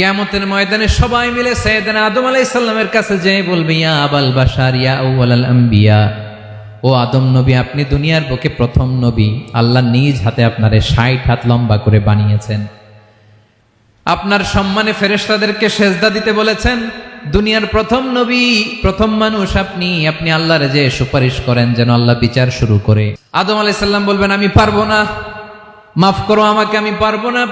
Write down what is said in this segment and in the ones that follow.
কিয়ামতের ময়দানে সবাই মিলে সাইয়েদনা আদম আলাইহিস সালামের কাছে যেয়ে বলবে, ইয়া আবাল বাশার ইয়া আউয়ালাল আম্বিয়া, ও আদম নবী, আপনি দুনিয়ার বুকে প্রথম নবী। আল্লাহ নিজ হাতে আপনারে 60 হাত লম্বা করে বানিয়েছেন, আপনার সম্মানে ফেরেশতাদেরকে সেজদা দিতে বলেছেন। দুনিয়ার প্রথম নবী, প্রথম মানুষ আপনি। আপনি আল্লাহরে যে সুপারিশ করেন যেন আল্লাহ বিচার শুরু করে। আদম আলাইহিস সালাম বলবেন, আমি পারবো না, মাফ করো আমাকে, আমি পারবো না।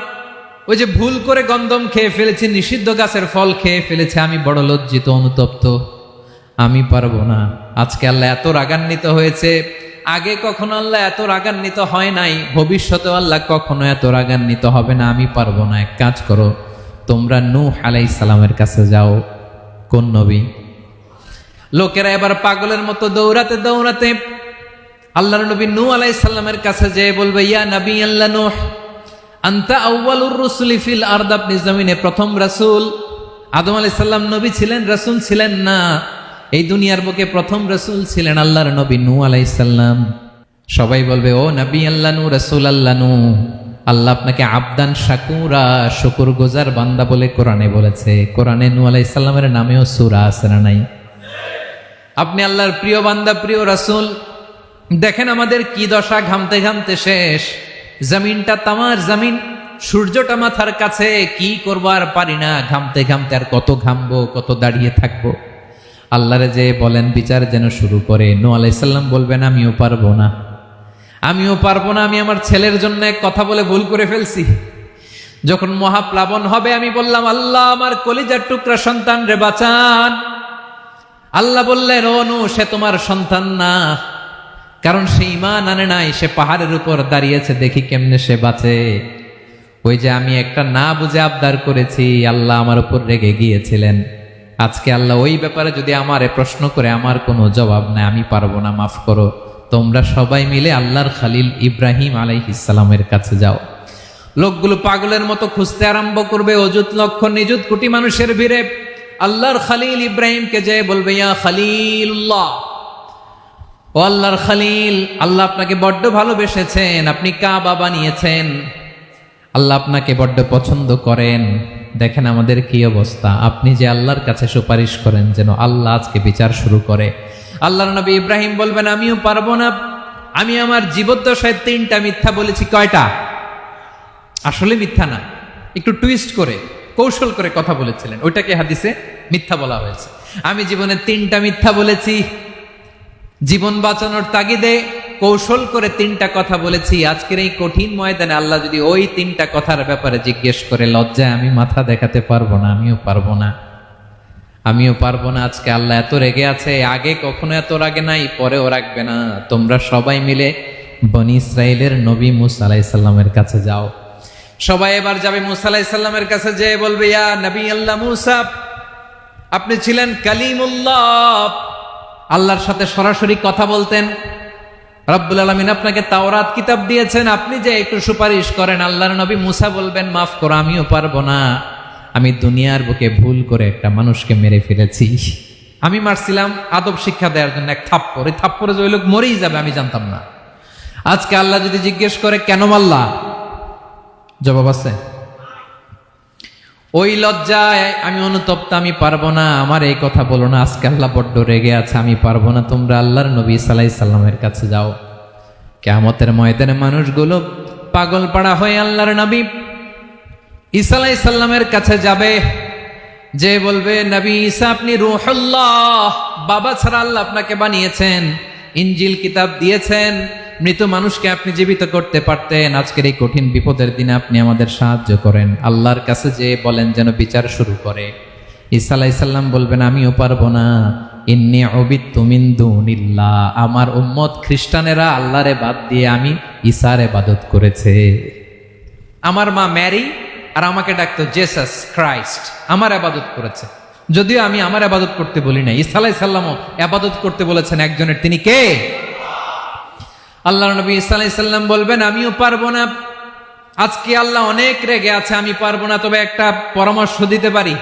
ওই যে ভুল করে গন্ধম খেয়ে ফেলেছি, নিষিদ্ধ গাছের ফল খেয়ে ফেলেছে, আমি বড় লজ্জিত, অনুতপ্ত, আমি পারবো না। আজকে আল্লাহ এত রাগান্বিত হয়েছে, আগে কখনো আল্লাহ এত রাগান্বিত হয় নাই, ভবিষ্যতেও আল্লাহ কখনো এত রাগান্বিত হবে না। আমি পারবো না। এক কাজ করো, তোমরা নূহ আলাইহিস সালামের কাছে যাও। কোন নবী? লোকেরা এবার পাগলের মতো দৌড়াতে দৌড়াতে আল্লাহর নবী নূহ আলাইহিস সালামের কাছে যেয়ে বলবে, ইয়া নবী আল্লাহ নূহ, আনতা আউয়ালুর রুসুলি ফিল আরদ, আপনি জমিনে প্রথম রাসূল। আদম আলাইহিস সালাম নবী ছিলেন, রাসূল ছিলেন না। এই দুনিয়ার বুকে প্রথম রাসূল ছিলেন আল্লাহর নবী নূহ আলাইহিস সালাম। সবাই বলবে, ও নবী আল্লাহ নূহ, রাসূল আল্লাহ নূহ, আল্লাহ আপনাকে আবদান শাকুরা, শুকরগুজার বান্দা বলে কোরআনে বলেছে। কোরআনে নূহ আলাইহিস সালামের নামেও সূরা আছে না নাই? আপনি আল্লাহর প্রিয় বান্দা, প্রিয় রাসূল। দেখেন আমাদের কি দশা, ঘামতে ঘামতে শেষ। জমিনটা তামার জমিন, সূর্যটা মাথার কাছে, কি করবো আর পারি না, ঘামতে ঘামতে আর কত ঘামবো, কত দাঁড়িয়ে থাকবো। আল্লাহরে যে বলেন বিচার যেন শুরু করে। নূহ আলাইহিস সালাম বলবেন, আমিও পারবো না, আমিও পারবো না। আমি আমার ছেলের জন্য এক কথা বলে ভুল করে ফেলছি। যখন মহাপ্লাবন হবে আমি বললাম, আল্লাহ আমার কলিজার টুকরা সন্তান রে বাঁচান। আল্লাহ বললেন, ও নূহ, সে তোমার সন্তান না, কারণ সে ঈমান আনে নাই, সে পাহাড়ের উপর দাঁড়িয়েছে, দেখি কেমনে সে বাঁচে। ওই যে আমি একটা না বুঝে আবদার করেছি, আল্লাহ আমার উপর রেগে গিয়েছিলেন। আজকে আল্লাহ ওই ব্যাপারে যদি আমারে প্রশ্ন করে, আমার কোনো জবাব নাই, আমি পারবো না, মাফ করো। তোমরা সবাই মিলে আল্লাহর খালিল ইব্রাহিম আলাইহিস সালামের কাছে যাও। লোকগুলো পাগলের মতো খুঁজতে আরম্ভ করবে, অযুত লক্ষ নিযুত কোটি মানুষের ভিড়ে আল্লাহর খালিল ইব্রাহিমকে যেয়ে বলবে, ইয়া খালিলুল্লাহ, ও আল্লাহর খালিল, আল্লাহ আপনাকে বড্ড ভালোবেসেছেন, আপনি কাবা বানিয়েছেন, আল্লাহ আপনাকে বড্ড পছন্দ করেন। দেখেন আমাদের কি অবস্থা। আপনি যে আল্লাহর কাছে সুপারিশ করেন যেন আল্লাহ আজকে বিচার শুরু করে। আল্লাহর নবী ইব্রাহিম বলবেন, আমিও পারবো না। আমি আমার জীবদ্দশায় 3টা মিথ্যা বলেছি। কয়টা? আসলে মিথ্যা না, একটু টুইস্ট করে, কৌশল করে কথা বলেছিলেন, ওইটাকে হাদিসে মিথ্যা বলা হয়েছে। আমি জীবনে 3টা মিথ্যা বলেছি, জীবন বাঁচানোর তাগিদে কৌশল করে 3টা কথা বলেছি। আজকের এই কঠিন ময়দানে আল্লাহ যদি ওই 3টা কথার ব্যাপারে জিজ্ঞেস করে, লজ্জায় আমি মাথা দেখাতে পারবো না, আমিও পারবো না, আমিও পারবো না। আজকে আল্লাহ এত রেগে আছে, আগে কখনো এত রাগে নাই, পরেও রাখবে না। তোমরা সবাই মিলে বনি ইসরাইলের নবী মূসা আলাইহিস সালামের কাছে যাও। সবাই এবার যাবে মূসা আলাইহিস সালামের কাছে, যেয়ে বলবে, ইয়া নবী আল্লাহ মূসা, আপনি ছিলেন কালিমুল্লাহ, আল্লাহর সাথে সরাসরি কথা বলতেন। রব্বুল আলামিন আপনাকে তাওরাত কিতাব দিয়েছেন, আপনি যে একটু সুপারিশ করেন। আল্লাহর নবী মূসা বলবেন, মাফ করো, আমিও পারবো না। আমি দুনিয়ার বুকে ভুল করে একটা মানুষকে মেরে ফেলেছি। আমি মারছিলাম আদব শিক্ষা দেওয়ার জন্য এক থাপ্পড়, এই থাপ্পড়ে যে ওই লোক মরেই যাবে আমি জানতাম না। আজকে আল্লাহ যদি জিজ্ঞেস করে কেন মারলা, জবাব আছে? ওই লজ্জায় আমি অনুতপ্ত, আমি পারবো না, আমার এই কথা বলো না। আজকে আল্লাহ বড্ড রেগে আছে, আমি পারবো না। তোমরা আল্লাহর নবী ঈসা আলাইহিস সালামের কাছে যাও। কিয়ামতের ময়দানে মানুষগুলো পাগল পাড়া হয়ে আল্লাহর নবী ঈসা আলাইহিস সালামের কাছে যাবে, যে বলবে, নবী ঈসা আপনি রূহুল্লাহ, বাবা ছাড়া আল্লাহ আপনাকে বানিয়েছেন, ইনজিল কিতাব দিয়েছেন, মৃত মানুষকে আপনি জীবিত করতে পারতেন। আজকের এই কঠিন বিপদের দিনে আপনি আমাদের সাহায্য করেন। আল্লাহর কাছে যে বলেন যেন বিচার শুরু করে। ঈসা আলাইহিস সালাম বলবেন, আমিও পারবো না। ইন্নী উবিদতু মিন দুনিল্লাহ, আমার উম্মত খ্রিস্টানেরা আল্লাহরে বাদ দিয়ে আমি ঈসার ইবাদত করেছে। আমার মা ম্যারি আর আমাকে ডাকতো জেসাস ক্রাইস্ট, আমার ইবাদত করেছে। যদিও আমি আমার ইবাদত করতে বলি না, ঈসা আলাইহিস সালামও ইবাদত করতে বলেছেন একজনের, তিনি কে? আল্লাহর নবী ঈসা আলাইহিস সালাম বলবেন, আমিও পারবো না। আজকে আল্লাহ অনেক রেগে আছে, আমি পারবো না। তবে একটা পরামর্শ দিতে পারি,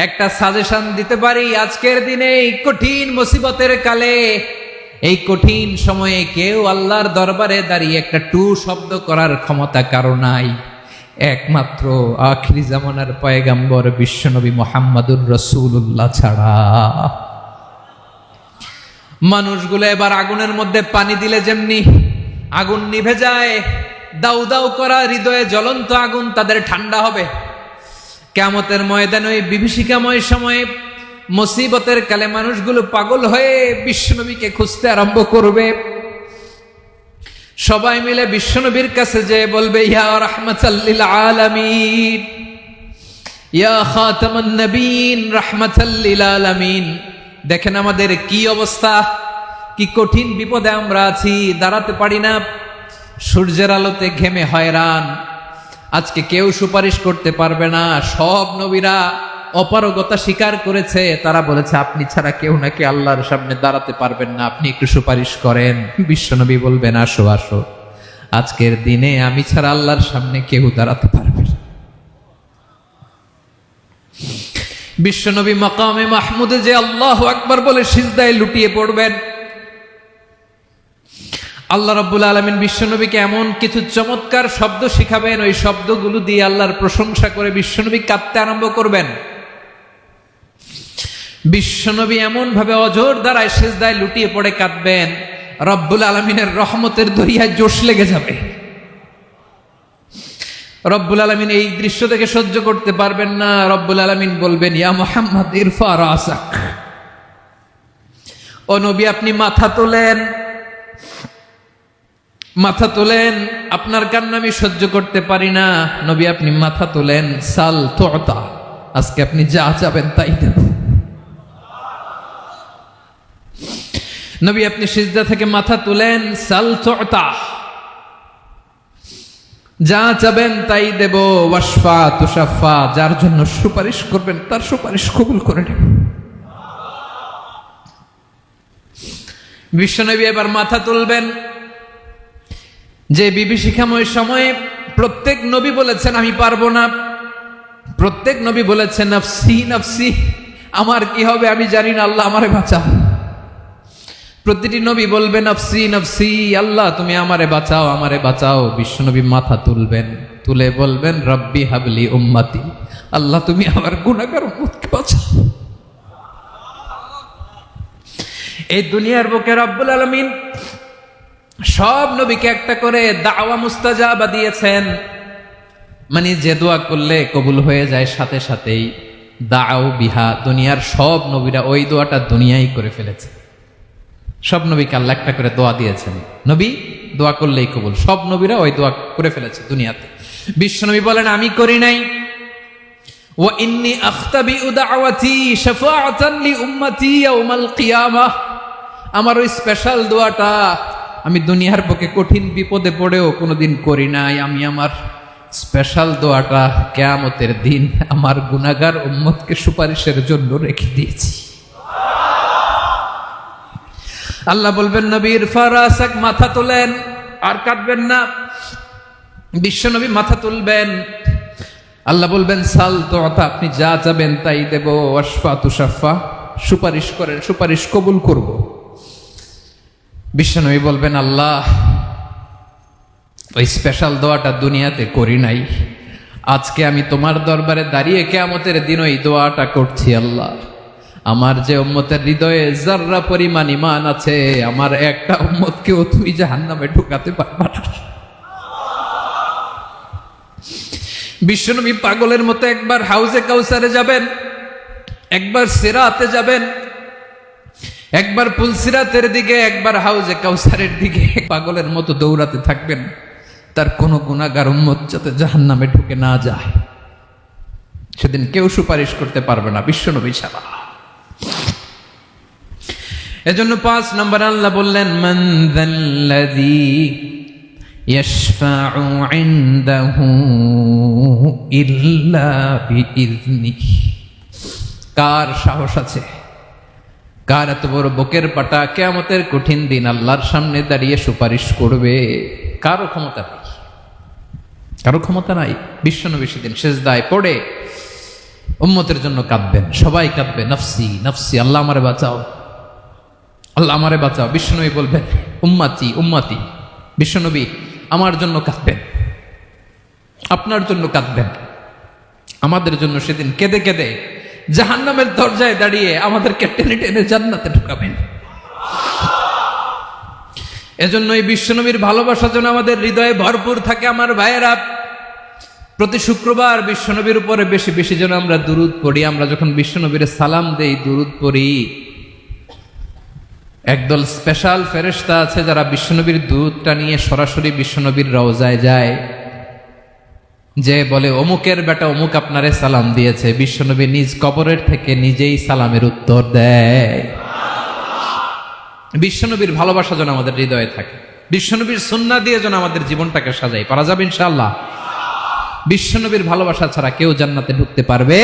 একটা সাজেশন দিতে পারি। আজকের দিনে এই কঠিন মুসিবতের কালে, এই কঠিন সময়ে কেউ আল্লাহর দরবারে দাঁড়িয়ে একটা টু শব্দ করার ক্ষমতা কারো নাই। একমাত্র আখিরি জামানার পয়গাম্বর বিশ্বনবী মুহাম্মদুর রাসূলুল্লাহ ছাড়া। মানুষগুলো এবার আগুনের মধ্যে পানি দিলে যেমনি আগুন নিভে যায়, দাউ দাউ করা হৃদয়ে জ্বলন্ত আগুন তাদের ঠান্ডা হবে। কিয়ামতের ময়দানে ওই বিভীষিকাময় সময়ে মুসিবতের কালে মানুষগুলো পাগল হয়ে বিশ্বনবীকে খুঁজতে আরম্ভ করবে। সবাই মিলে বিশ্বনবীর কাছে যেয়ে বলবে, ইয়া রাহমাতাল লিল আলামিন, ইয়া খাতামান নবীন, রাহমাতাল লিল আলামিন। দেখেন আমাদের কি অবস্থা, কি কঠিন বিপদে আমরা আছি, দাঁড়াতে পারি না, সূর্যের আলোতে ঘেমে হয়রান। আজকে কেউ সুপারিশ করতে পারবে না। সব নবীরা অপারগতা স্বীকার করেছে, তারা বলেছে আপনি ছাড়া কেউ নাকি আল্লাহর সামনে দাঁড়াতে পারবেন না, আপনি একটু সুপারিশ করেন। বিশ্বনবী বলবেন, আসো আসো, আজকের দিনে আমি ছাড়া আল্লাহর সামনে কেউ দাঁড়াতে পারবে না। বিশ্বনবী মাকামে মাহমুদে যে আল্লাহু আকবার বলে সিজদায় লুটিয়ে পড়বেন। আল্লাহ রাব্বুল আলামিন বিশ্বনবীকে এমন কিছু চমৎকার শব্দ শিখাবেন, ওই শব্দগুলো দিয়ে আল্লাহর প্রশংসা করে বিশ্বনবী কাঁদতে আরম্ভ করবেন। বিশ্বনবী এমন ভাবে অজর দ্বারায় সিজদায় লুটিয়ে পড়ে কাঁদবেন, রব্বুল আলামিনের রহমতের দরিয়ায় জোশ লেগে যাবে। রব্বুল আলামিন এই দৃশ্য থেকে সহ্য করতে পারবেন না। রব্বুল আলামিন বলবেন, ইয়া মুহাম্মদ ইরফা রাসাক, ও নবী আপনি মাথা তোলেন, মাথা তোলেন, আপনার কান্না আমি সহ্য করতে পারি না। নবী আপনি মাথা তোলেন, সাল তুতা, আজকে আপনি যা চাবেন তাই দেব। নবী আপনি সিজদা থেকে মাথা তুলেন, সাল তুতা, যা চাবেন তাই দেব। ওয়াশফা তুশাফা, যার জন্য সুপারিশ করবেন তার সুপারিশ কবুল করে নেব। বিশ্বনবী এবার মাথা তুলবেন। যে বিভীষিকাময় সময়ে প্রত্যেক নবী বলেছেন আমি পারবো না, প্রত্যেক নবী বলেছেন নফসি নফসি, আমার কি হবে আমি জানি না, আল্লাহ আমারে বাঁচাও। প্রতিটি নবী বলবেন নফসি নফসি, আল্লাহ তুমি আমারে বাঁচাও, আমারে বাঁচাও। বিশ্বনবী মাথা তুলবেন, তুলে বলবেন রব্বি হাবলি উম্মতি, আল্লাহ তুমি আমার গুনাহগার উম্মতকে বাঁচাও। এই দুনিয়ার বুকে রব্বুল আলামিন সব নবীকে একটা করে দাওয়া মুস্তাজাবা দিয়েছেন, মানে যে দোয়া করলে কবুল হয়ে যায় সাথে সাথেই। দাও বিহা, দুনিয়ার সব নবীরা ওই দোয়াটা দুনিয়ায় করে ফেলেছে। সব নবীকে আল্লাহ একটা করে দোয়া দিয়েছেন, নবী দোয়া করলেই কবুল। সব নবীরা ওই দোয়া করে ফেলেছে দুনিয়াতে। বিশ্বনবী বলেন আমি করি নাই। ওয়া ইন্নী আখতাবিউ দাওয়াতি শাফাআতান লি উম্মতি ইয়াউমাল কিয়ামাহ, আমার ওই স্পেশাল দোয়াটা আমি দুনিয়ার বুকে কঠিন বিপদে পড়েও কোনোদিন করি নাই। আমি আমার স্পেশাল দোয়াটা কিয়ামতের দিন আমার গুনাহগার উম্মতকে সুপারিশের জন্য রেখে দিয়েছি। আল্লাহ বলবেন নবীর ফারাসাক, মাথা তোলেন, আর কাঁদবেন না। বিশ্বনবী মাথা তুলবেন, আল্লাহ বলবেন সাল তুতা, আপনি যা চাবেন তাই দেব। ওয়াশফা তুশাফা, সুপারিশ করেন, সুপারিশ কবুল করব। বিশ্বনবী বলবেন আল্লাহ ওই স্পেশাল দোয়াটা দুনিয়াতে করি নাই, আজকে আমি তোমার দরবারে দাঁড়িয়ে কিয়ামতের দিন ওই দোয়াটা করছি। আল্লাহ আমার যে উম্মতের হৃদয়ে যাররা পরিমাণ ঈমান আছে, আমার একটা উম্মতকেও তুই জাহান্নামে ঢুকাতে পারবা না। বিশ্বনবী পাগলের মতো একবার হাউজে কাউসারে যাবেন, একবার সিরাতে যাবেন, একবার পুলসিরাতের দিকে, একবার হাউজে কাউসারের দিকে পাগলের মতো দৌড়াতে থাকবেন, তার কোনো গুনাহগার উম্মত যাতে জাহান্নামে ঢুকে না যায়। সেদিন কেউ সুপারিশ করতে পারবে না বিশ্বনবী ছাড়া। এজন্য 5 নম্বর আল্লাহ বললেন মান যাল্লাযী ইয়াশফাউ ইনদাহু ইল্লা বিইযনিহি, কার সাহস আছে, কার এত বড় বুকের পাটা কিয়ামতের কঠিন দিন আল্লাহর সামনে দাঁড়িয়ে সুপারিশ করবে? কারো ক্ষমতা নেই, কারো ক্ষমতা নাই। বিশ্বনবী সেদিন সিজদায় পড়ে উম্মতের জন্য কাঁদবেন, সবাই কাঁদবে নফসি নফসি, আল্লাহ আমারে বাঁচাও, আল্লাহ আমারে বাঁচাও। বিশ্বনবী বলবেন উম্মতি উম্মতি, বিশ্বনবী আমার জন্য কাঁদবেন। আপনার জন্য কাঁদবেন, আমাদের জন্য সেদিন কেঁদে কেঁদে জাহান্নামের দরজায় দাঁড়িয়ে আমাদেরকে টেনে টেনে জান্নাতে ঢুকাবেন। এজন্য এই বিশ্বনবীর ভালোবাসা যেন আমাদের হৃদয়ে ভরপুর থাকে। আমার ভাইয়েরা, প্রতি শুক্রবার বিশ্বনবীর উপরে বেশি বেশি যেন আমরা দুরূদ পড়ি। আমরা যখন বিশ্বনবীর সালাম দেই, দুরূদ পড়ি, একদল স্পেশাল ফেরেশতা আছে যারা বিশ্বনবীর দুধটা নিয়ে সরাসরি বিশ্বনবীর রওজায় যায়, যে বলে অমুকের বেটা অমুক আপনারে সালাম দিয়েছে। বিশ্বনবী নিজ কবরের থেকে নিজেই সালামের উত্তর দেয়। বিশ্বনবীর ভালোবাসা যেন আমাদের হৃদয়ে থাকে, বিশ্বনবীর সুন্নাহ দিয়ে যেন আমাদের জীবনটাকে সাজাই। পারা যাবে ইনশাআল্লাহ। বিশ্বনবীর ভালোবাসা ছাড়া কেউ জান্নাতে ঢুকতে পারবে